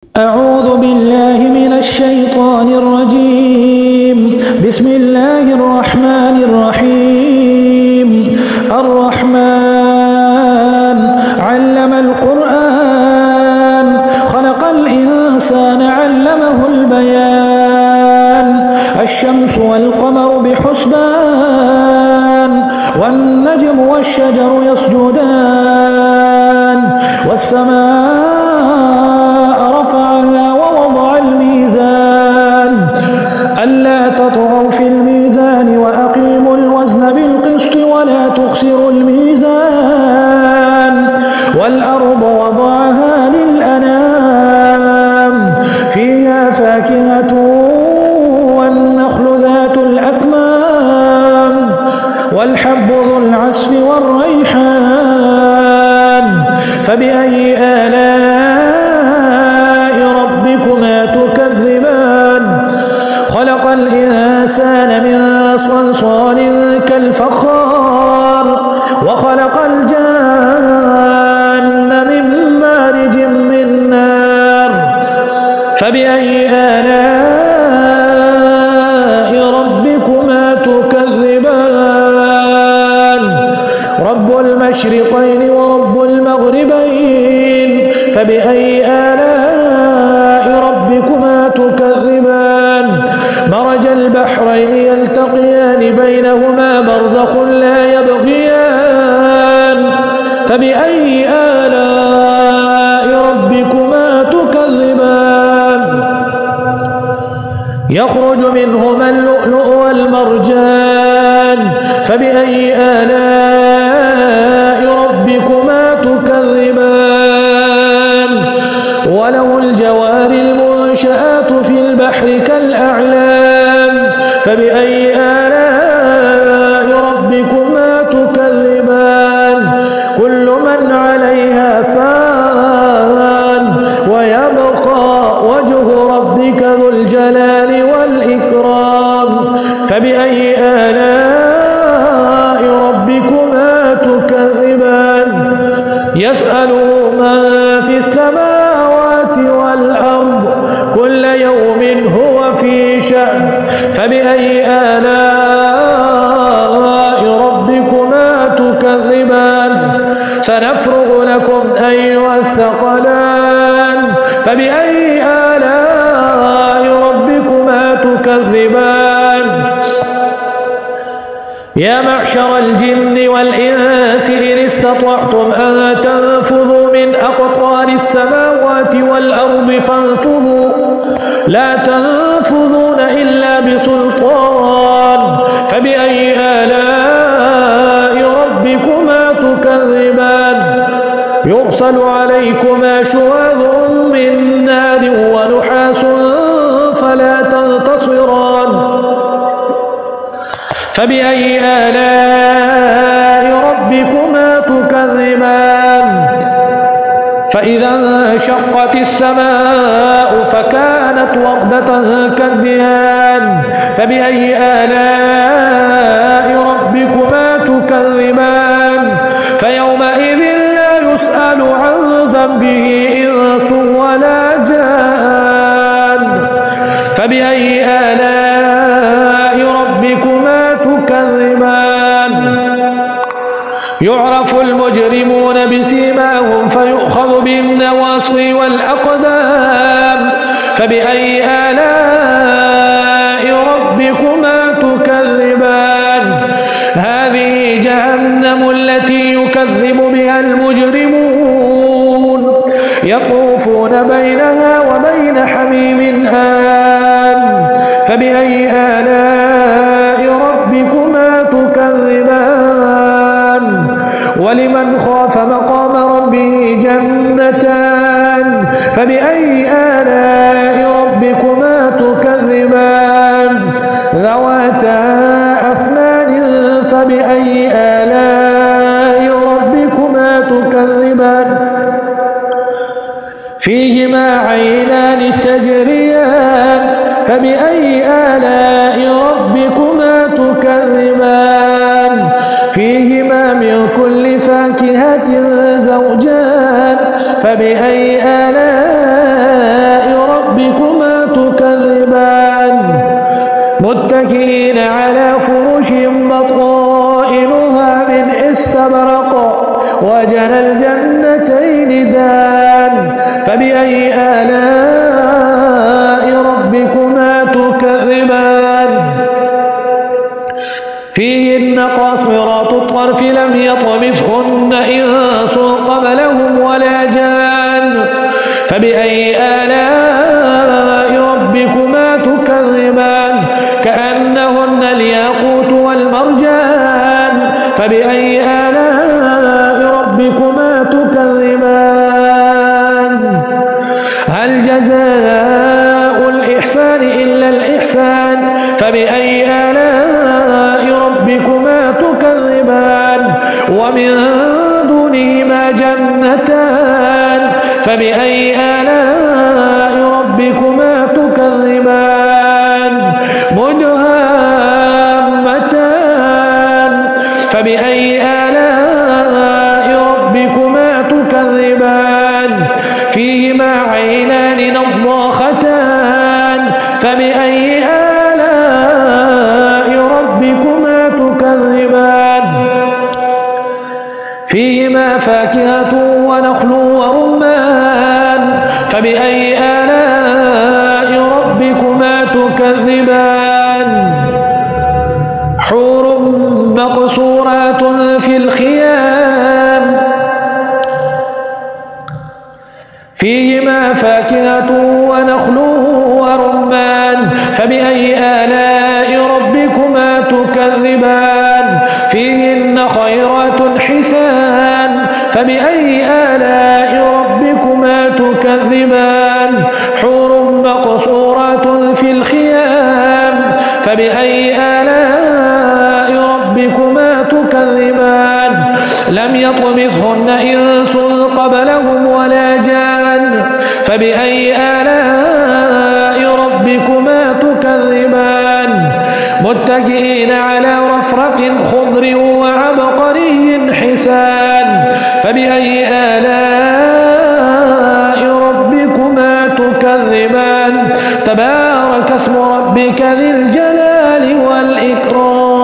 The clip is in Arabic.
أعوذ بالله من الشيطان الرجيم. بسم الله الرحمن الرحيم. الرحمن علم القرآن خلق الإنسان علمه البيان. الشمس والقمر بحسبان والنجم والشجر يسجدان والسماء رفعها ووضع الميزان ألا تطغوا في الميزان وأقيموا الوزن بالقسط ولا تخسروا الميزان والأرض وضعها للأنام فيها فاكهة والنخل ذات الأكمام والحب ذو العصف والريحان فبأي آلاء ربكما تكذبان. خلق الإنسان من صلصال كالفخار وخلق الجان من مارج من نار فبأي آلاء ربكما تكذبان. رب المشرقين ورب المغربين فبأي آلاء ربكما تكذبان. مرج البحرين يلتقيان بينهما برزخ لا يبغيان فبأي آلاء ربكما تكذبان. يخرج منهما اللؤلؤ والمرجان فبأي آلاء ربكما تكذبان. وله الجوار المنشآت في البحر كالأعلام فبأي آلاء ربكما تكذبان. كل من عليها فان ويبقى وجه ربك ذو الجلال والإكرام فبأي آلاء ربكما تكذبان. يسأله من في السماوات والأرض كل يوم هو في شأن فبأي آلاء ربكما تكذبان. سنفرغ لكم أيها الثقلان فبأي آلاء ربكما تكذبان. يا معشر الجن والإنس إن استطعتم أن تنفذوا من أقطار السماوات والأرض فانفذوا لا تنفذون إلا بسلطان فبأي آلاء ربكما تكذبان. يرسل عليكما شواظ من نار ونحاس فلا تنتصران فبأي آلاء ربكما تكذبان. فإذا انشقت السماء فكانت وردة كالدهان فبأي آلاء ربكما تكذبان. فيومئذ لا يسأل عن ذنبه إنس ولا جان فبأي آلاء ربكما تكذبان. يعرف المجرمون بسيماهم فيؤخذ بالنواصي والأقدام فبأي آلاء ربكما تكذبان. هذه جهنم التي يكذب بها المجرمون يطوفون بينها وبين حميم آن فبأي آلاء ربكما تكذبان. ولمن خاف مقام ربه جنتان فبأي آلاء ربكما تكذبان. ذواتا أفنان فبأي آلاء ربكما تكذبان. فيهما عينان تجريان فبأي آلاء ربكما تكذبان. فيهما من كل فاكهة زوجان فبأي آلاء متكئين على فرش بطائنها من استبرق وجنى الجنتين دان فبأي آلاء ربكما تكذبان فيهن قاصرات الطرف لم يطمثهن إنس قبلهم ولا جان فبأي آلاء ربكما تكذبان كأنهن الياقوت والمرجان فبأي آلاء ربكما تكذبان هل جزاء الإحسان إلا الإحسان فبأي آلاء ربكما تكذبان ومن دونهما جنتان فبأي آلاء ربكما تكذبان مدهامتان فبأي آلاء ربكما تكذبان فيهما عينان نضاختان فبأي آلاء ربكما تكذبان فيهما فاكهة ونخل ورمان فبأي آلاء ربكما تكذبان حور مقصورات في الخيام فيهما فاكهة ونخل ورمان فبأي آلاء ربكما تكذبان فيهن خيرات حسان فبأي آلاء ربكما تكذبان حور مقصورات في الخيام فبأي آلاء ربكما تكذبان لم يطمثهن إنس قبلهم ولا جان فبأي آلاء ربكما تكذبان متكئين على رفرف خضر وعبقري حسان فبأي آلاء ربكما تكذبان تبارك اسم ربك ذي الجلال والإكرام